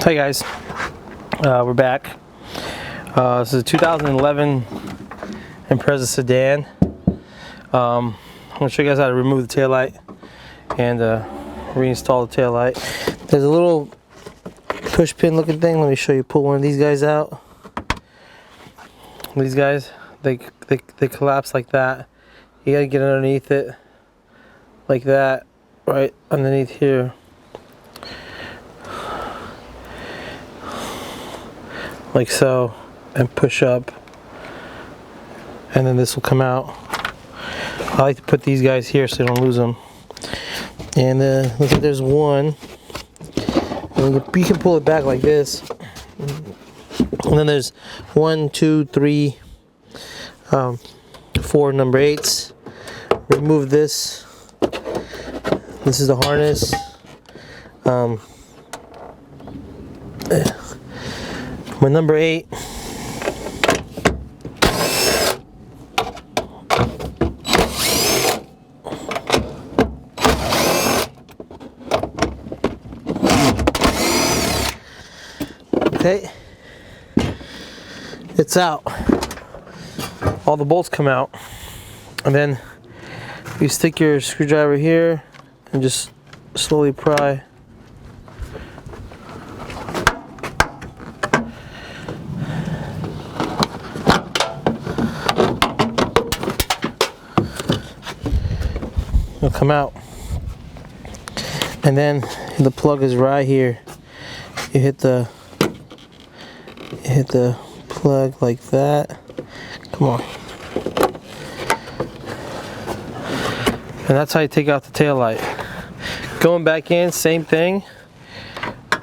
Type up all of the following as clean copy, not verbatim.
Hey guys, we're back. This is a 2011 Impreza sedan. I'm going to show you guys how to remove the taillight and reinstall the taillight. There's a little push pin looking thing. Let me show you. Pull one of these guys out. These guys, they collapse like that. You got to get underneath it like that, right underneath here. Like so, and push up, and then this will come out. I like to put these guys here so you don't lose them. And looks like there's one, and you can pull it back like this. And then there's 1, 2, 3, 4 number 8s. Remove this. This is the harness. My number 8. Okay, it's out. All the bolts come out, and then you stick your screwdriver here and just slowly pry. It'll come out, and then the plug is right here. You hit the plug like that. Come on, and that's how you take out the tail light. Going back in, same thing.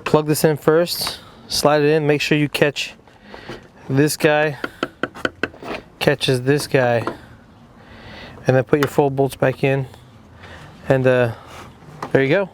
Plug this in first, slide it in. Make sure you catch this guy, catches this guy, and then put your 4 bolts back in. And there you go.